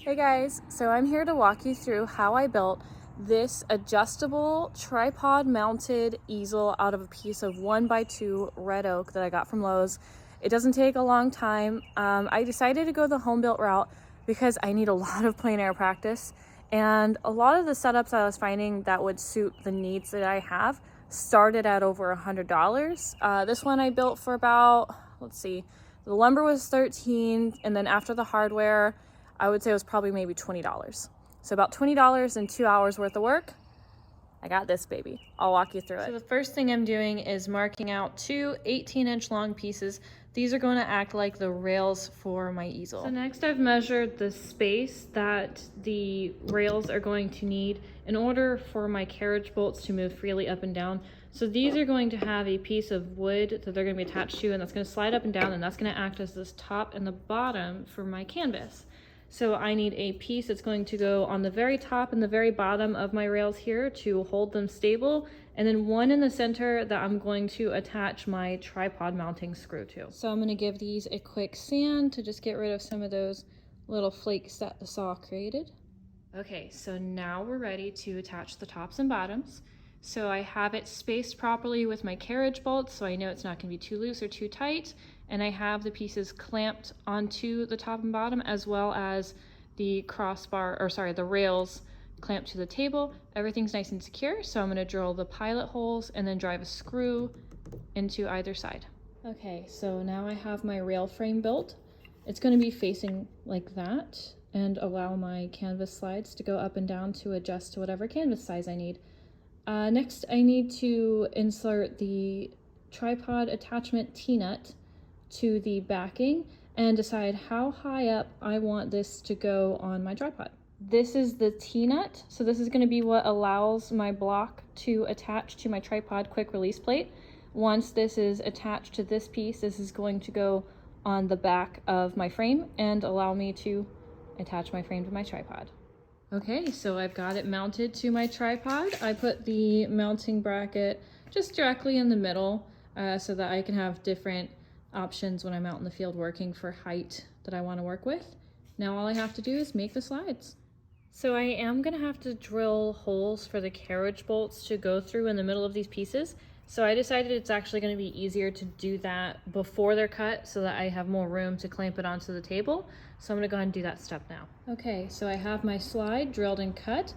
Hey guys, so I'm here to walk you through how I built this adjustable tripod mounted easel out of a piece of 1x2 red oak that I got from Lowe's. It doesn't take a long time. I decided to go the home built route because I need a lot of plein air practice, and a lot of the setups I was finding that would suit the needs that I have started at over $100. This one I built for about, let's see, the lumber was $13, and then after the hardware I would say it was probably maybe $20. So about $20 in 2 hours worth of work. I got this baby. I'll walk you through it. So the first thing I'm doing is marking out two 18-inch long pieces. These are going to act like the rails for my easel. So next I've measured the space that the rails are going to need in order for my carriage bolts to move freely up and down. So these are going to have a piece of wood that they're going to be attached to, and that's going to slide up and down, and that's going to act as this top and the bottom for my canvas. So I need a piece that's going to go on the very top and the very bottom of my rails here to hold them stable, and then one in the center that I'm going to attach my tripod mounting screw to. So I'm going to give these a quick sand to just get rid of some of those little flakes that the saw created. Okay, so now we're ready to attach the tops and bottoms. So I have it spaced properly with my carriage bolts, so I know it's not going to be too loose or too tight. And I have the pieces clamped onto the top and bottom, as well as the crossbar, or sorry, the rails clamped to the table. Everything's nice and secure, so I'm going to drill the pilot holes and then drive a screw into either side. Okay, so now I have my rail frame built. It's going to be facing like that and allow my canvas slides to go up and down to adjust to whatever canvas size I need. Next, I need to insert the tripod attachment T-nut to the backing and decide how high up I want this to go on my tripod. This is the T-nut, so this is going to be what allows my block to attach to my tripod quick release plate. Once this is attached to this piece, this is going to go on the back of my frame and allow me to attach my frame to my tripod. Okay, so I've got it mounted to my tripod. I put the mounting bracket just directly in the middle so that I can have different options when I'm out in the field working for height that I want to work with. Now all I have to do is make the slides. So I am going to have to drill holes for the carriage bolts to go through in the middle of these pieces. So I decided it's actually going to be easier to do that before they're cut so that I have more room to clamp it onto the table. So I'm going to go ahead and do that step now. Okay, so I have my slide drilled and cut.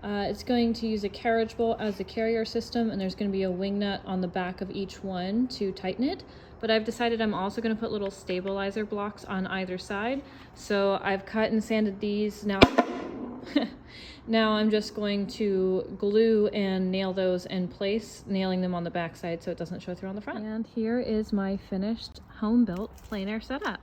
It's going to use a carriage bolt as the carrier system, and there's going to be a wing nut on the back of each one to tighten it. But I've decided I'm also going to put little stabilizer blocks on either side. So I've cut and sanded these. Now I'm just going to glue and nail those in place, nailing them on the back side so it doesn't show through on the front. And here is my finished home-built plein air setup.